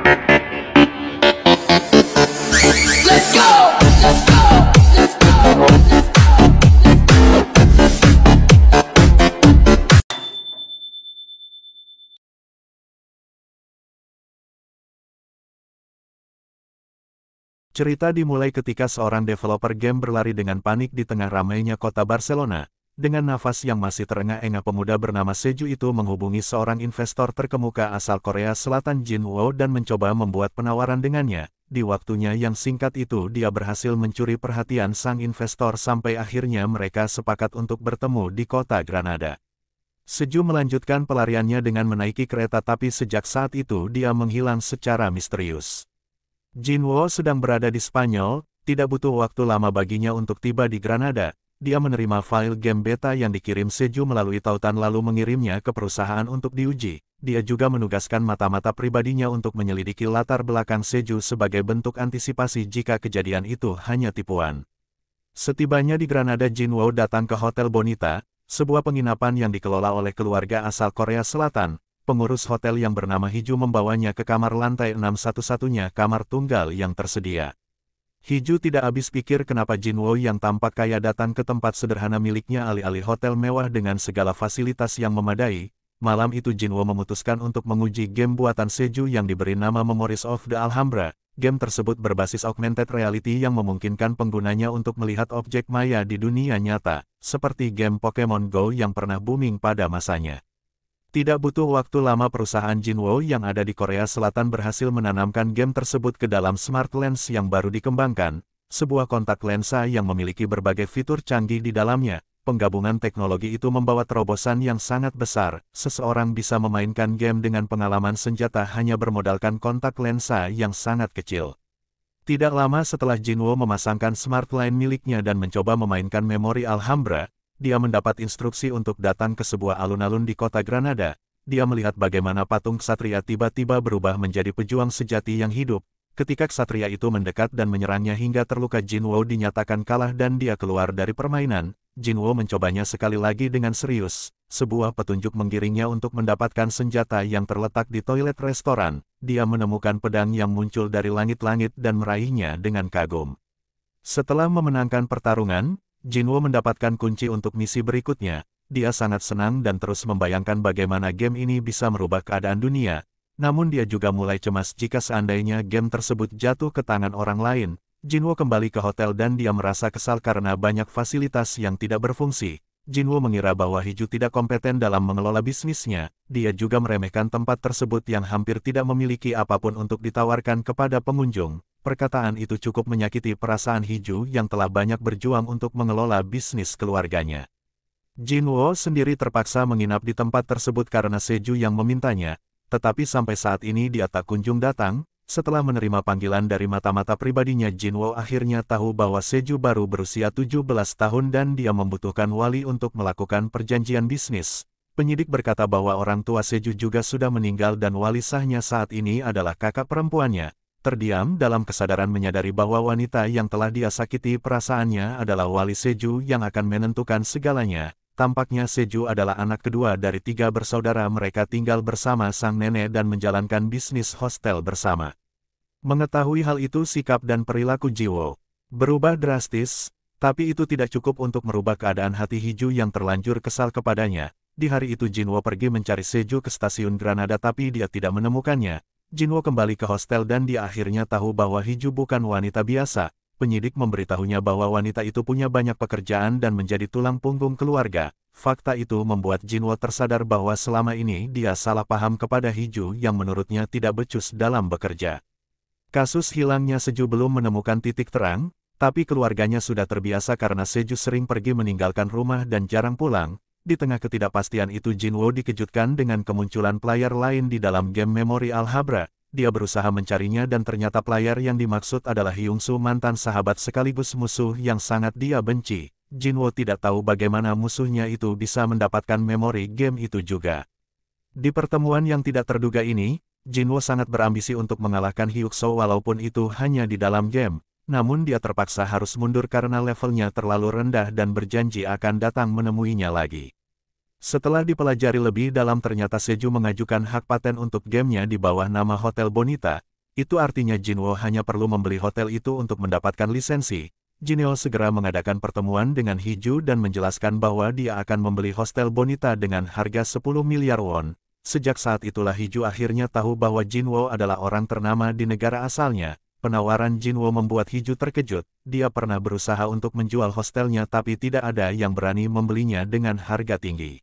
Let's go! Let's go! Let's go! Cerita dimulai ketika seorang developer game berlari dengan panik di tengah ramainya kota Barcelona. Dengan nafas yang masih terengah-engah, pemuda bernama Seju itu menghubungi seorang investor terkemuka asal Korea Selatan, Jin Woo, dan mencoba membuat penawaran dengannya. Di waktunya yang singkat itu, dia berhasil mencuri perhatian sang investor sampai akhirnya mereka sepakat untuk bertemu di kota Granada. Seju melanjutkan pelariannya dengan menaiki kereta, tapi sejak saat itu dia menghilang secara misterius. Jin Woo sedang berada di Spanyol, tidak butuh waktu lama baginya untuk tiba di Granada. Dia menerima file game beta yang dikirim Seju melalui tautan lalu mengirimnya ke perusahaan untuk diuji. Dia juga menugaskan mata-mata pribadinya untuk menyelidiki latar belakang Seju sebagai bentuk antisipasi jika kejadian itu hanya tipuan. Setibanya di Granada, Jin Woo datang ke Hotel Bonita, sebuah penginapan yang dikelola oleh keluarga asal Korea Selatan. Pengurus hotel yang bernama Hiju membawanya ke kamar lantai 6, satu-satunya kamar tunggal yang tersedia. Hiju tidak habis pikir kenapa Jin Woo yang tampak kaya datang ke tempat sederhana miliknya alih-alih hotel mewah dengan segala fasilitas yang memadai. Malam itu Jin Woo memutuskan untuk menguji game buatan Seju yang diberi nama Memories of the Alhambra. Game tersebut berbasis augmented reality yang memungkinkan penggunanya untuk melihat objek maya di dunia nyata, seperti game Pokemon Go yang pernah booming pada masanya. Tidak butuh waktu lama, perusahaan Jin Woo yang ada di Korea Selatan berhasil menanamkan game tersebut ke dalam smart lens yang baru dikembangkan, sebuah kontak lensa yang memiliki berbagai fitur canggih di dalamnya. Penggabungan teknologi itu membawa terobosan yang sangat besar. Seseorang bisa memainkan game dengan pengalaman senjata hanya bermodalkan kontak lensa yang sangat kecil. Tidak lama setelah Jin Woo memasangkan smart line miliknya dan mencoba memainkan memori Alhambra, dia mendapat instruksi untuk datang ke sebuah alun-alun di kota Granada. Dia melihat bagaimana patung ksatria tiba-tiba berubah menjadi pejuang sejati yang hidup. Ketika ksatria itu mendekat dan menyerangnya hingga terluka, Jin Woo dinyatakan kalah dan dia keluar dari permainan. Jin Woo mencobanya sekali lagi dengan serius. Sebuah petunjuk menggiringnya untuk mendapatkan senjata yang terletak di toilet restoran. Dia menemukan pedang yang muncul dari langit-langit dan meraihnya dengan kagum. Setelah memenangkan pertarungan, Jin Woo mendapatkan kunci untuk misi berikutnya. Dia sangat senang dan terus membayangkan bagaimana game ini bisa merubah keadaan dunia. Namun dia juga mulai cemas jika seandainya game tersebut jatuh ke tangan orang lain. Jin Woo kembali ke hotel dan dia merasa kesal karena banyak fasilitas yang tidak berfungsi. Jin Woo mengira bahwa Hiju tidak kompeten dalam mengelola bisnisnya. Dia juga meremehkan tempat tersebut yang hampir tidak memiliki apapun untuk ditawarkan kepada pengunjung. Perkataan itu cukup menyakiti perasaan Hiju yang telah banyak berjuang untuk mengelola bisnis keluarganya. Jin Woo sendiri terpaksa menginap di tempat tersebut karena Seju yang memintanya, tetapi sampai saat ini dia tak kunjung datang. Setelah menerima panggilan dari mata-mata pribadinya, Jin Woo akhirnya tahu bahwa Seju baru berusia 17 tahun dan dia membutuhkan wali untuk melakukan perjanjian bisnis. Penyidik berkata bahwa orang tua Seju juga sudah meninggal dan wali sahnya saat ini adalah kakak perempuannya. Terdiam dalam kesadaran menyadari bahwa wanita yang telah dia sakiti perasaannya adalah wali Seju yang akan menentukan segalanya. Tampaknya Seju adalah anak kedua dari 3 bersaudara. Mereka tinggal bersama sang nenek dan menjalankan bisnis hostel bersama. Mengetahui hal itu, sikap dan perilaku Jin Woo berubah drastis, tapi itu tidak cukup untuk merubah keadaan hati Hiju yang terlanjur kesal kepadanya. Di hari itu Jin Woo pergi mencari Seju ke stasiun Granada tapi dia tidak menemukannya. Jin Woo kembali ke hostel dan dia akhirnya tahu bahwa Hiju bukan wanita biasa. Penyidik memberitahunya bahwa wanita itu punya banyak pekerjaan dan menjadi tulang punggung keluarga. Fakta itu membuat Jin Woo tersadar bahwa selama ini dia salah paham kepada Hiju yang menurutnya tidak becus dalam bekerja. Kasus hilangnya Seju belum menemukan titik terang, tapi keluarganya sudah terbiasa karena Seju sering pergi meninggalkan rumah dan jarang pulang. Di tengah ketidakpastian itu, Jin Woo dikejutkan dengan kemunculan player lain di dalam game Memori Alhambra. Dia berusaha mencarinya dan ternyata player yang dimaksud adalah Hyung-soo, mantan sahabat sekaligus musuh yang sangat dia benci. Jin Woo tidak tahu bagaimana musuhnya itu bisa mendapatkan memori game itu juga. Di pertemuan yang tidak terduga ini, Jin Woo sangat berambisi untuk mengalahkan Hyuk-soo walaupun itu hanya di dalam game. Namun dia terpaksa harus mundur karena levelnya terlalu rendah dan berjanji akan datang menemuinya lagi. Setelah dipelajari lebih dalam, ternyata Seju mengajukan hak paten untuk gamenya di bawah nama Hotel Bonita. Itu artinya Jinwo hanya perlu membeli hotel itu untuk mendapatkan lisensi. Jinwo segera mengadakan pertemuan dengan Hiju dan menjelaskan bahwa dia akan membeli hostel Bonita dengan harga 10 miliar won. Sejak saat itulah Hiju akhirnya tahu bahwa Jinwo adalah orang ternama di negara asalnya. Penawaran Jinwo membuat Hiju terkejut. Dia pernah berusaha untuk menjual hostelnya tapi tidak ada yang berani membelinya dengan harga tinggi.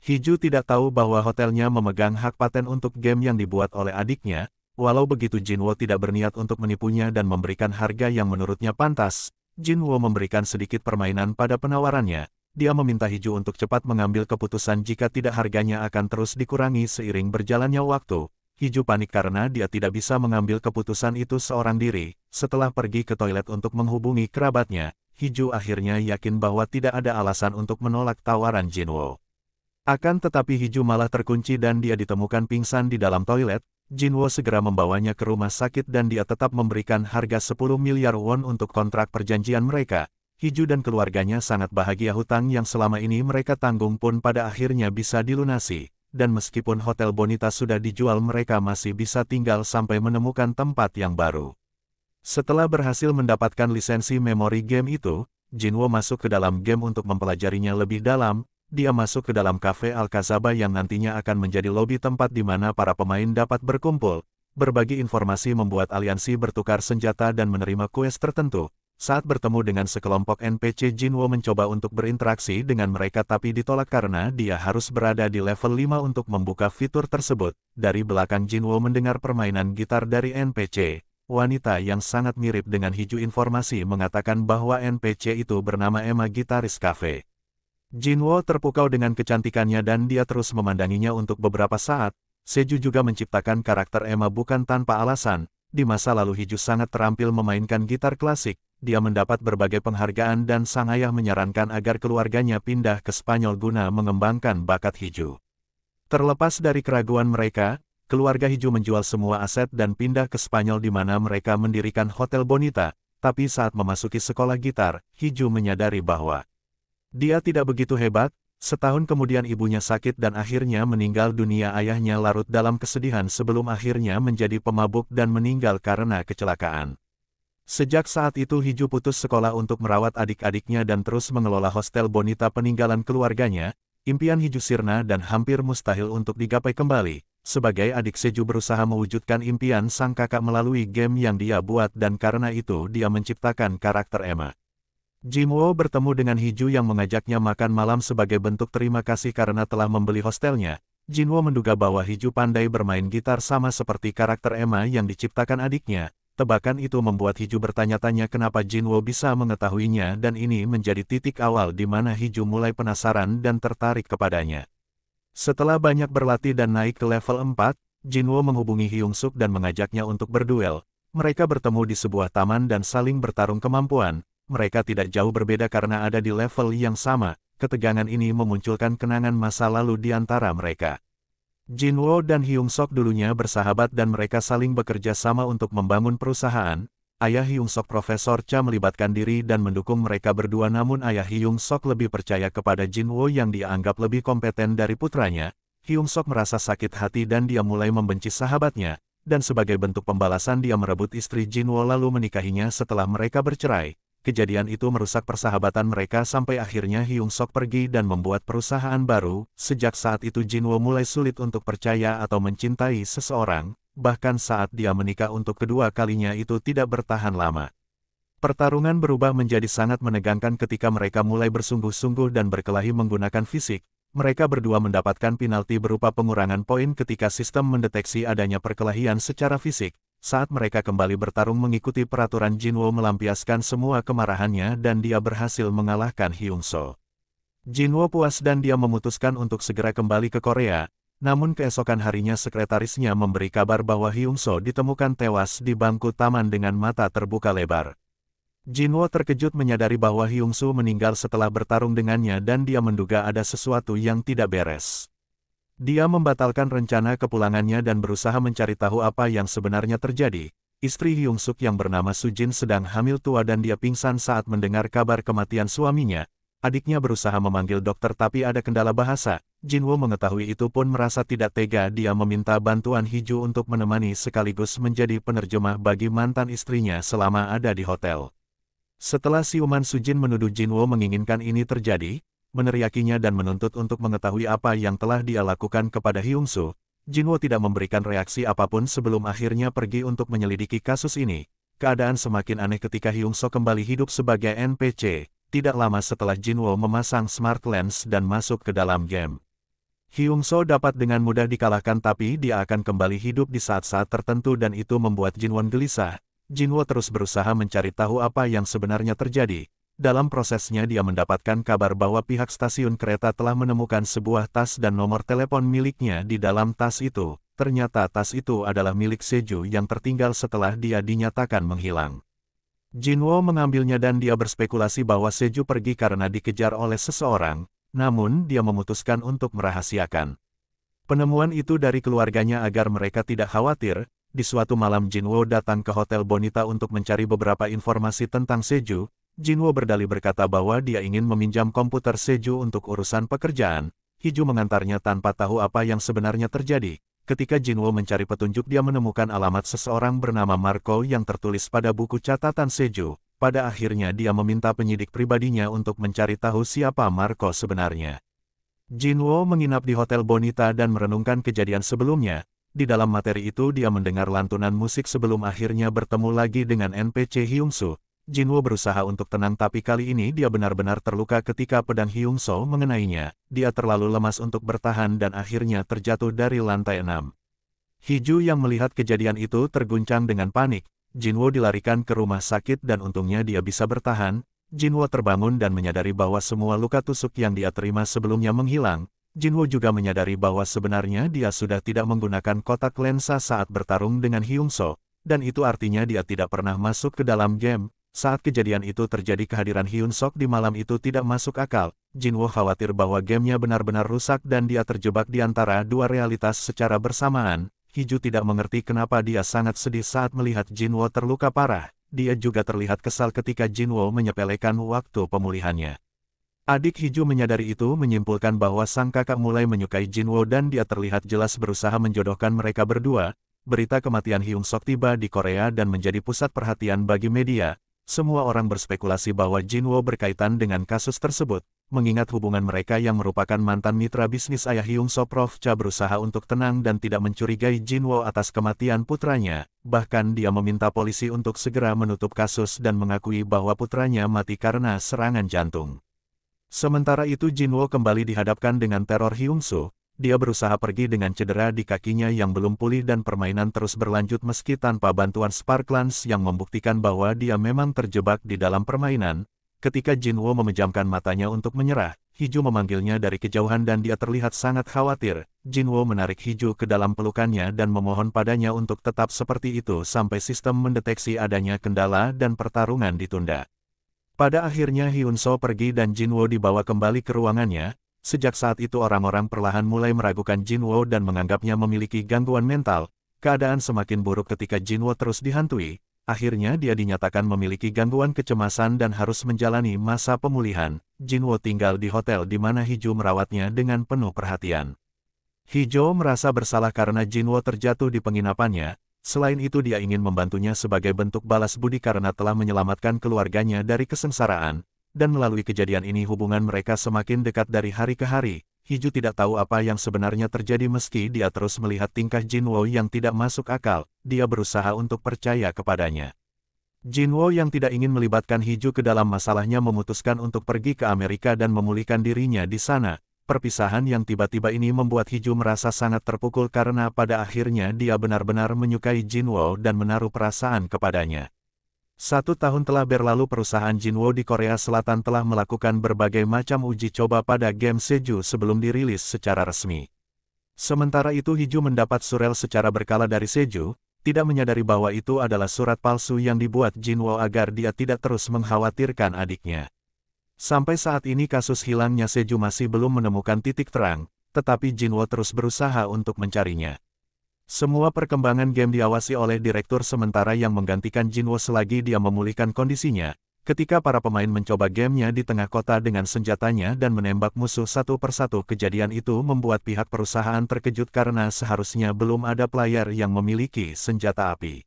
Hiju tidak tahu bahwa hotelnya memegang hak paten untuk game yang dibuat oleh adiknya. Walau begitu Jinwo tidak berniat untuk menipunya dan memberikan harga yang menurutnya pantas. Jinwo memberikan sedikit permainan pada penawarannya. Dia meminta Hiju untuk cepat mengambil keputusan jika tidak harganya akan terus dikurangi seiring berjalannya waktu. Hiju panik karena dia tidak bisa mengambil keputusan itu seorang diri. Setelah pergi ke toilet untuk menghubungi kerabatnya, Hiju akhirnya yakin bahwa tidak ada alasan untuk menolak tawaran Jinwo. Akan tetapi Hiju malah terkunci dan dia ditemukan pingsan di dalam toilet. Jinwo segera membawanya ke rumah sakit dan dia tetap memberikan harga 10 miliar won untuk kontrak perjanjian mereka. Hiju dan keluarganya sangat bahagia hutang yang selama ini mereka tanggung pun pada akhirnya bisa dilunasi. Dan meskipun Hotel Bonita sudah dijual mereka masih bisa tinggal sampai menemukan tempat yang baru. Setelah berhasil mendapatkan lisensi memori game itu, Jinwo masuk ke dalam game untuk mempelajarinya lebih dalam. Dia masuk ke dalam kafe Al-Kazaba yang nantinya akan menjadi lobi tempat di mana para pemain dapat berkumpul. Berbagi informasi membuat aliansi bertukar senjata dan menerima kues tertentu. Saat bertemu dengan sekelompok NPC, Jinwo mencoba untuk berinteraksi dengan mereka tapi ditolak karena dia harus berada di level 5 untuk membuka fitur tersebut. Dari belakang Jinwo mendengar permainan gitar dari NPC. Wanita yang sangat mirip dengan Hiju informasi mengatakan bahwa NPC itu bernama Emma, gitaris kafe. Jinwo terpukau dengan kecantikannya dan dia terus memandanginya untuk beberapa saat. Seju juga menciptakan karakter Emma bukan tanpa alasan. Di masa lalu Hiju sangat terampil memainkan gitar klasik. Dia mendapat berbagai penghargaan dan sang ayah menyarankan agar keluarganya pindah ke Spanyol guna mengembangkan bakat Hiju. Terlepas dari keraguan mereka, keluarga Hiju menjual semua aset dan pindah ke Spanyol di mana mereka mendirikan Hotel Bonita. Tapi saat memasuki sekolah gitar, Hiju menyadari bahwa dia tidak begitu hebat. Setahun kemudian ibunya sakit dan akhirnya meninggal dunia. Ayahnya larut dalam kesedihan sebelum akhirnya menjadi pemabuk dan meninggal karena kecelakaan. Sejak saat itu Hiju putus sekolah untuk merawat adik-adiknya dan terus mengelola Hostel Bonita peninggalan keluarganya. Impian Hiju sirna dan hampir mustahil untuk digapai kembali. Sebagai adik, Seju berusaha mewujudkan impian sang kakak melalui game yang dia buat dan karena itu dia menciptakan karakter Emma. Jinwo bertemu dengan Hiju yang mengajaknya makan malam sebagai bentuk terima kasih karena telah membeli hostelnya. Jinwo menduga bahwa Hiju pandai bermain gitar sama seperti karakter Emma yang diciptakan adiknya. Tebakan itu membuat Hiju bertanya-tanya kenapa Jinwo bisa mengetahuinya dan ini menjadi titik awal di mana Hiju mulai penasaran dan tertarik kepadanya. Setelah banyak berlatih dan naik ke level 4, Jinwo menghubungi Hyung Suk dan mengajaknya untuk berduel. Mereka bertemu di sebuah taman dan saling bertarung kemampuan. Mereka tidak jauh berbeda karena ada di level yang sama. Ketegangan ini memunculkan kenangan masa lalu di antara mereka. Jinwo dan Hyung Suk dulunya bersahabat dan mereka saling bekerja sama untuk membangun perusahaan. Ayah Hyung Suk, Profesor Cha, melibatkan diri dan mendukung mereka berdua, namun ayah Hyung Suk lebih percaya kepada Jinwo yang dia anggap lebih kompeten dari putranya. Hyung Suk merasa sakit hati dan dia mulai membenci sahabatnya. Dan sebagai bentuk pembalasan dia merebut istri Jinwo lalu menikahinya setelah mereka bercerai. Kejadian itu merusak persahabatan mereka sampai akhirnya Hyung Suk pergi dan membuat perusahaan baru. Sejak saat itu Jinwo mulai sulit untuk percaya atau mencintai seseorang, bahkan saat dia menikah untuk kedua kalinya itu tidak bertahan lama. Pertarungan berubah menjadi sangat menegangkan ketika mereka mulai bersungguh-sungguh dan berkelahi menggunakan fisik. Mereka berdua mendapatkan penalti berupa pengurangan poin ketika sistem mendeteksi adanya perkelahian secara fisik. Saat mereka kembali bertarung mengikuti peraturan, Jinwo melampiaskan semua kemarahannya dan dia berhasil mengalahkan Hyung Suk. Jinwo puas dan dia memutuskan untuk segera kembali ke Korea. Namun keesokan harinya sekretarisnya memberi kabar bahwa Hyung Suk ditemukan tewas di bangku taman dengan mata terbuka lebar. Jinwo terkejut menyadari bahwa Hyung Suk meninggal setelah bertarung dengannya dan dia menduga ada sesuatu yang tidak beres. Dia membatalkan rencana kepulangannya dan berusaha mencari tahu apa yang sebenarnya terjadi. Istri Hyung Suk yang bernama Sujin sedang hamil tua dan dia pingsan saat mendengar kabar kematian suaminya. Adiknya berusaha memanggil dokter tapi ada kendala bahasa. Jinwoo mengetahui itu pun merasa tidak tega. Dia meminta bantuan Hiju untuk menemani sekaligus menjadi penerjemah bagi mantan istrinya selama ada di hotel. Setelah siuman Sujin menuduh Jinwoo menginginkan ini terjadi, meneriakinya dan menuntut untuk mengetahui apa yang telah dia lakukan kepada Hyungsoo, Jinwoo tidak memberikan reaksi apapun sebelum akhirnya pergi untuk menyelidiki kasus ini. Keadaan semakin aneh ketika Hyungsoo kembali hidup sebagai NPC, tidak lama setelah Jinwoo memasang smart lens dan masuk ke dalam game. Hyungsoo dapat dengan mudah dikalahkan tapi dia akan kembali hidup di saat-saat tertentu dan itu membuat Jinwoo gelisah. Jinwoo terus berusaha mencari tahu apa yang sebenarnya terjadi. Dalam prosesnya dia mendapatkan kabar bahwa pihak stasiun kereta telah menemukan sebuah tas dan nomor telepon miliknya di dalam tas itu. Ternyata tas itu adalah milik Seju yang tertinggal setelah dia dinyatakan menghilang. Jinwoo mengambilnya dan dia berspekulasi bahwa Seju pergi karena dikejar oleh seseorang, namun dia memutuskan untuk merahasiakan penemuan itu dari keluarganya agar mereka tidak khawatir. Di suatu malam Jinwoo datang ke Hotel Bonita untuk mencari beberapa informasi tentang Seju. Jinwoo berdalih berkata bahwa dia ingin meminjam komputer Seju untuk urusan pekerjaan. Hiju mengantarnya tanpa tahu apa yang sebenarnya terjadi. Ketika Jinwoo mencari petunjuk dia menemukan alamat seseorang bernama Marco yang tertulis pada buku catatan Seju. Pada akhirnya dia meminta penyidik pribadinya untuk mencari tahu siapa Marco sebenarnya. Jinwoo menginap di Hotel Bonita dan merenungkan kejadian sebelumnya. Di dalam materi itu dia mendengar lantunan musik sebelum akhirnya bertemu lagi dengan NPC Hyungsoo. Jinwoo berusaha untuk tenang tapi kali ini dia benar-benar terluka ketika pedang Hyungsoo mengenainya. Dia terlalu lemas untuk bertahan dan akhirnya terjatuh dari lantai 6. Hiju yang melihat kejadian itu terguncang dengan panik. Jinwoo dilarikan ke rumah sakit dan untungnya dia bisa bertahan. Jinwoo terbangun dan menyadari bahwa semua luka tusuk yang dia terima sebelumnya menghilang. Jinwoo juga menyadari bahwa sebenarnya dia sudah tidak menggunakan kotak lensa saat bertarung dengan Hyungsoo, dan itu artinya dia tidak pernah masuk ke dalam game. Saat kejadian itu terjadi kehadiran Hyunsuk di malam itu tidak masuk akal. Jinwoo khawatir bahwa gamenya benar-benar rusak dan dia terjebak di antara dua realitas secara bersamaan. Hiju tidak mengerti kenapa dia sangat sedih saat melihat Jinwoo terluka parah. Dia juga terlihat kesal ketika Jinwoo menyepelekan waktu pemulihannya. Adik Hiju menyadari itu menyimpulkan bahwa sang kakak mulai menyukai Jinwoo dan dia terlihat jelas berusaha menjodohkan mereka berdua. Berita kematian Hyunsuk tiba di Korea dan menjadi pusat perhatian bagi media. Semua orang berspekulasi bahwa Jinwoo berkaitan dengan kasus tersebut. Mengingat hubungan mereka yang merupakan mantan mitra bisnis ayah Hyunsuk, Prof Cha berusaha untuk tenang dan tidak mencurigai Jinwoo atas kematian putranya. Bahkan dia meminta polisi untuk segera menutup kasus dan mengakui bahwa putranya mati karena serangan jantung. Sementara itu Jinwoo kembali dihadapkan dengan teror Hyunsuk. Dia berusaha pergi dengan cedera di kakinya yang belum pulih dan permainan terus berlanjut meski tanpa bantuan Sparklance yang membuktikan bahwa dia memang terjebak di dalam permainan. Ketika Jinwoo memejamkan matanya untuk menyerah, Hiju memanggilnya dari kejauhan dan dia terlihat sangat khawatir. Jinwoo menarik Hiju ke dalam pelukannya dan memohon padanya untuk tetap seperti itu sampai sistem mendeteksi adanya kendala dan pertarungan ditunda. Pada akhirnya Hyunsuk pergi dan Jinwoo dibawa kembali ke ruangannya. Sejak saat itu orang-orang perlahan mulai meragukan Jinwoo dan menganggapnya memiliki gangguan mental. Keadaan semakin buruk ketika Jinwoo terus dihantui. Akhirnya dia dinyatakan memiliki gangguan kecemasan dan harus menjalani masa pemulihan. Jinwoo tinggal di hotel di mana Hiju merawatnya dengan penuh perhatian. Hiju merasa bersalah karena Jinwoo terjatuh di penginapannya. Selain itu dia ingin membantunya sebagai bentuk balas budi karena telah menyelamatkan keluarganya dari kesengsaraan. Dan melalui kejadian ini hubungan mereka semakin dekat dari hari ke hari. Hiju tidak tahu apa yang sebenarnya terjadi meski dia terus melihat tingkah Jinwoo yang tidak masuk akal. Dia berusaha untuk percaya kepadanya. Jinwoo yang tidak ingin melibatkan Hiju ke dalam masalahnya memutuskan untuk pergi ke Amerika dan memulihkan dirinya di sana. Perpisahan yang tiba-tiba ini membuat Hiju merasa sangat terpukul karena pada akhirnya dia benar-benar menyukai Jinwoo dan menaruh perasaan kepadanya. 1 tahun telah berlalu perusahaan Jinwoo di Korea Selatan telah melakukan berbagai macam uji coba pada game Seju sebelum dirilis secara resmi. Sementara itu Hiju mendapat surel secara berkala dari Seju, tidak menyadari bahwa itu adalah surat palsu yang dibuat Jinwoo agar dia tidak terus mengkhawatirkan adiknya. Sampai saat ini kasus hilangnya Seju masih belum menemukan titik terang, tetapi Jinwoo terus berusaha untuk mencarinya. Semua perkembangan game diawasi oleh direktur sementara yang menggantikan Jinwoo selagi dia memulihkan kondisinya. Ketika para pemain mencoba gamenya di tengah kota dengan senjatanya dan menembak musuh satu persatu, kejadian itu membuat pihak perusahaan terkejut karena seharusnya belum ada player yang memiliki senjata api.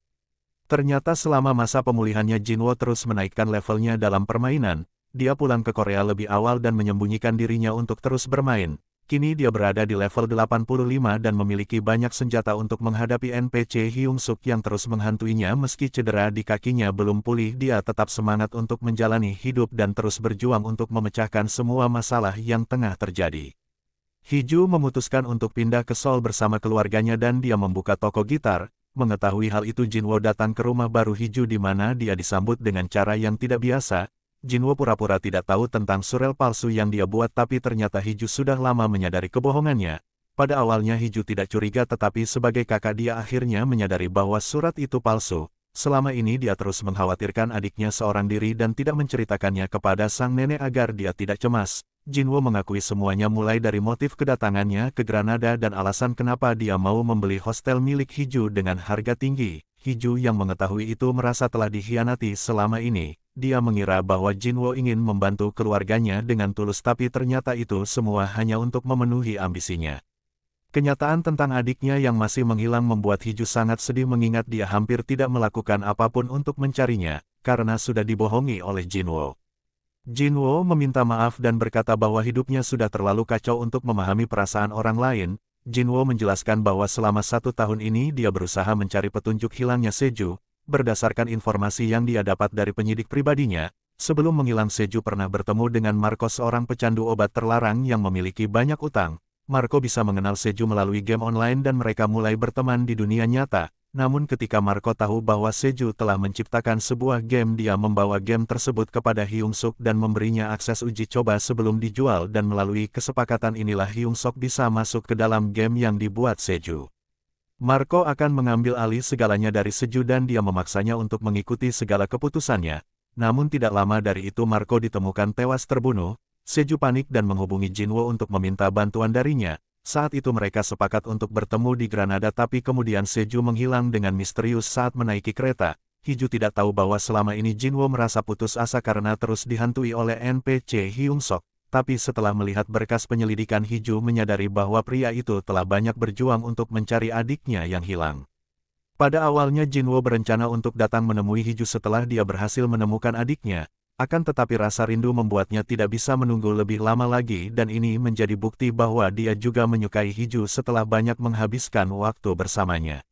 Ternyata selama masa pemulihannya Jinwo terus menaikkan levelnya dalam permainan. Dia pulang ke Korea lebih awal dan menyembunyikan dirinya untuk terus bermain. Kini dia berada di level 85 dan memiliki banyak senjata untuk menghadapi NPC Hyung Suk yang terus menghantuinya. Meski cedera di kakinya belum pulih, dia tetap semangat untuk menjalani hidup dan terus berjuang untuk memecahkan semua masalah yang tengah terjadi. Hiju memutuskan untuk pindah ke Seoul bersama keluarganya dan dia membuka toko gitar. Mengetahui hal itu, Jinwo datang ke rumah baru Hiju di mana dia disambut dengan cara yang tidak biasa. Jinwo pura-pura tidak tahu tentang surel palsu yang dia buat, tapi ternyata Hiju sudah lama menyadari kebohongannya. Pada awalnya Hiju tidak curiga, tetapi sebagai kakak dia akhirnya menyadari bahwa surat itu palsu. Selama ini dia terus mengkhawatirkan adiknya seorang diri dan tidak menceritakannya kepada sang nenek agar dia tidak cemas. Jinwo mengakui semuanya, mulai dari motif kedatangannya ke Granada dan alasan kenapa dia mau membeli hostel milik Hiju dengan harga tinggi. Hiju yang mengetahui itu merasa telah dikhianati selama ini. Dia mengira bahwa Jinwo ingin membantu keluarganya dengan tulus, tapi ternyata itu semua hanya untuk memenuhi ambisinya. Kenyataan tentang adiknya yang masih menghilang membuat Hiju sangat sedih, mengingat dia hampir tidak melakukan apapun untuk mencarinya, karena sudah dibohongi oleh Jinwo. Jinwo meminta maaf dan berkata bahwa hidupnya sudah terlalu kacau untuk memahami perasaan orang lain. Jinwo menjelaskan bahwa selama 1 tahun ini dia berusaha mencari petunjuk hilangnya Seju. Berdasarkan informasi yang dia dapat dari penyidik pribadinya, sebelum menghilang Seju pernah bertemu dengan Marco, seorang pecandu obat terlarang yang memiliki banyak utang. Marco bisa mengenal Seju melalui game online dan mereka mulai berteman di dunia nyata. Namun ketika Marco tahu bahwa Seju telah menciptakan sebuah game, dia membawa game tersebut kepada Hyung Suk dan memberinya akses uji coba sebelum dijual, dan melalui kesepakatan inilah Hyung Suk bisa masuk ke dalam game yang dibuat Seju. Marco akan mengambil alih segalanya dari Seju dan dia memaksanya untuk mengikuti segala keputusannya. Namun tidak lama dari itu Marco ditemukan tewas terbunuh. Seju panik dan menghubungi Jinwo untuk meminta bantuan darinya. Saat itu mereka sepakat untuk bertemu di Granada, tapi kemudian Seju menghilang dengan misterius saat menaiki kereta. Hiju tidak tahu bahwa selama ini Jinwo merasa putus asa karena terus dihantui oleh NPC Hyung Suk. Tapi setelah melihat berkas penyelidikan, Hiju menyadari bahwa pria itu telah banyak berjuang untuk mencari adiknya yang hilang. Pada awalnya Jinwo berencana untuk datang menemui Hiju setelah dia berhasil menemukan adiknya. Akan tetapi rasa rindu membuatnya tidak bisa menunggu lebih lama lagi, dan ini menjadi bukti bahwa dia juga menyukai Hiju setelah banyak menghabiskan waktu bersamanya.